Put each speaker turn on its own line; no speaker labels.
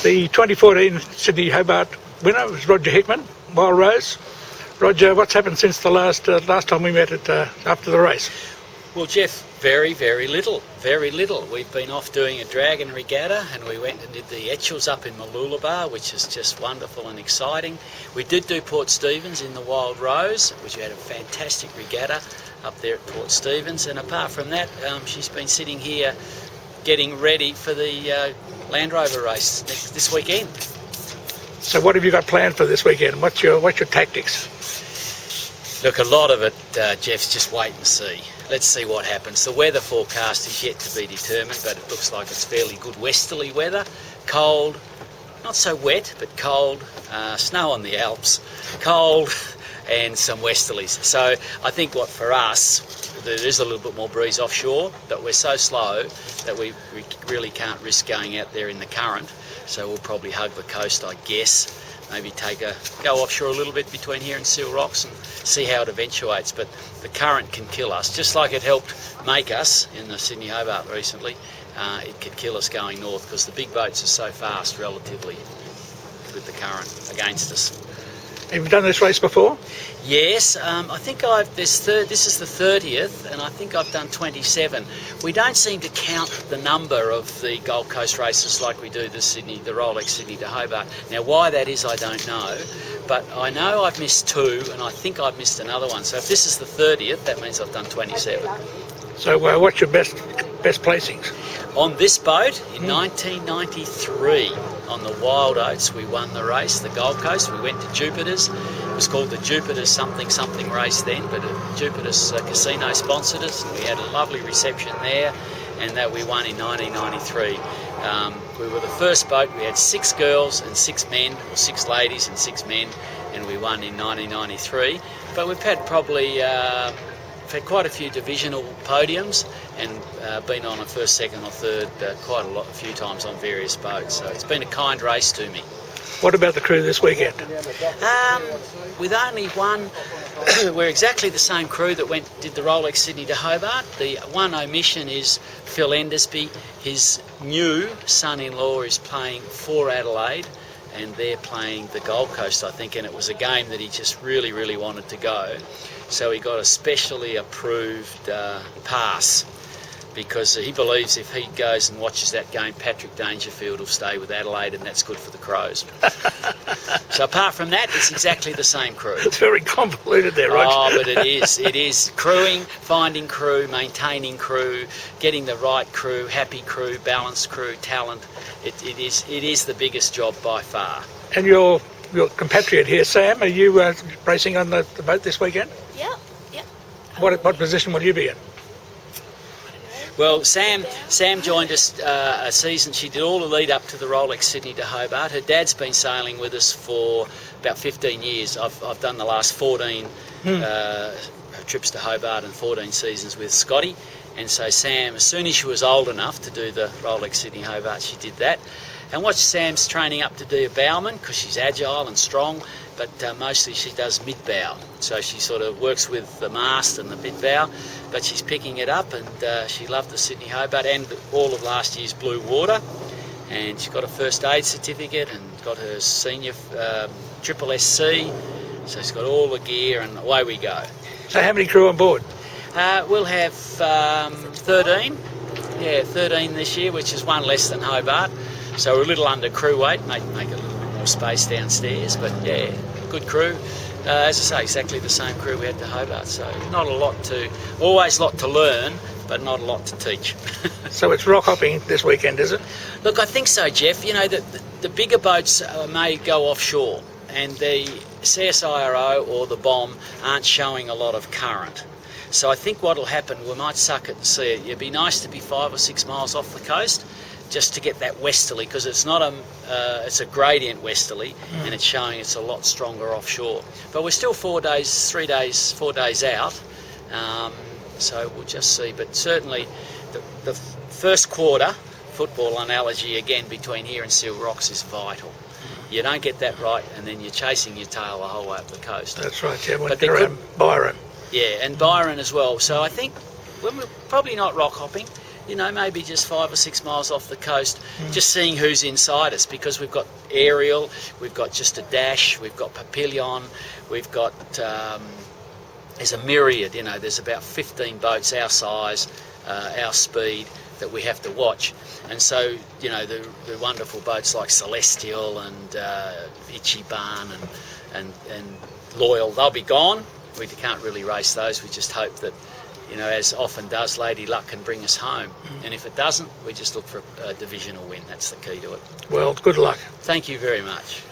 The 2014 Sydney-Hobart winner was Roger Hickman, Wild Rose. Roger, what's happened since the last time we met after the race?
Well, Jeff, very, very little. Very little. We've been off doing a dragon regatta, and we went and did the Etchels up in Mooloolaba, which is just wonderful and exciting. We did do Port Stephens in the Wild Rose, which we had a fantastic regatta up there at Port Stephens. And apart from that, she's been sitting here getting ready for the Land Rover race this weekend.
So what have you got planned for this weekend? What's your tactics?
Look, a lot of it, Jeff's just wait and see. Let's see what happens. The weather forecast is yet to be determined, but it looks like it's fairly good westerly weather. Cold, not so wet, but cold. Snow on the Alps, cold, and some westerlies. So I think what for us, there is a little bit more breeze offshore, but we're so slow that we really can't risk going out there in the current. So we'll probably hug the coast, I guess. Maybe go offshore a little bit between here and Seal Rocks and see how it eventuates. But the current can kill us, just like it helped make us in the Sydney-Hobart recently. It could kill us going north because the big boats are so fast relatively with the current against us.
Have you done this race before?
Yes, I think this is the 30th, and I think I've done 27. We don't seem to count the number of the Gold Coast races like we do the Rolex Sydney to Hobart. Now, why that is, I don't know, but I know I've missed 2, and I think I've missed another one. So if this is the 30th, that means I've done 27.
So what's your best placings?
On this boat in 1993 on the Wild Oats, we won the race, the Gold Coast. We went to Jupiter's. It was called the Jupiter's something race then, but Jupiter's casino sponsored us, and we had a lovely reception there, and that we won in 1993. We were the first boat. We had 6 girls and 6 men, or 6 ladies and 6 men, and we won in 1993. But we've had probably had quite a few divisional podiums and been on a first, second or third a few times on various boats. So it's been a kind race to me.
What about the crew this weekend?
With only one, we're exactly the same crew that did the Rolex Sydney to Hobart. The one omission is Phil Endersby. His new son-in-law is playing for Adelaide, and they're playing the Gold Coast, I think, and it was a game that he just really, really wanted to go. So he got a specially approved pass, because he believes if he goes and watches that game, Patrick Dangerfield will stay with Adelaide, and that's good for the Crows. So apart from that, it's exactly the same crew.
It's very convoluted there, Roger.
Oh, but it is. Crewing, finding crew, maintaining crew, getting the right crew, happy crew, balanced crew, talent. It is the biggest job by far.
And your compatriot here, Sam, are you racing on the boat this weekend?
Yeah.
What position will you be in?
Well, Sam joined us a season. She did all the lead up to the Rolex Sydney to Hobart. Her dad's been sailing with us for about 15 years. I've done the last 14 trips to Hobart and 14 seasons with Scotty. And so Sam, as soon as she was old enough to do the Rolex Sydney Hobart, she did that. And watch Sam's training up to be a bowman, because she's agile and strong, but mostly she does mid-bow. So she sort of works with the mast and the mid-bow, but she's picking it up, and she loved the Sydney Hobart and all of last year's blue water. And she's got a first aid certificate and got her senior triple SC. So she's got all the gear, and away we go.
So how many crew on board?
We'll have 13. Yeah, 13 this year, which is one less than Hobart. So we're a little under crew weight, make a little bit more space downstairs, but yeah, good crew. As I say, exactly the same crew we had to Hobart, so always a lot to learn, but not a lot to teach.
So it's rock hopping this weekend, is it?
Look, I think so, Jeff. You know, the bigger boats may go offshore, and the CSIRO or the BOM aren't showing a lot of current. So I think what'll happen, we might suck it and see it. It'd be nice to be 5 or 6 miles off the coast, just to get that westerly, because it's not it's a gradient westerly, and it's showing it's a lot stronger offshore. But we're still 4 days out, so we'll just see. But certainly the first quarter, football analogy again, between here and Seal Rocks is vital. You don't get that right, and then you're chasing your tail the whole way up the coast.
That's right, yeah. But Byron.
Yeah, and Byron as well. So I think when we're probably not rock hopping, you know, maybe just 5 or 6 miles off the coast, just seeing who's inside us, because we've got aerial, we've got just a dash, we've got papillon, we've got there's a myriad, you know, there's about 15 boats our size, our speed, that we have to watch. And so, you know, the wonderful boats like Celestial and Ichiban and Loyal, they'll be gone. We can't really race those. We just hope that, you know, as often does, Lady Luck can bring us home. And if it doesn't, we just look for a divisional win. That's the key to it.
Well, good luck.
Thank you very much.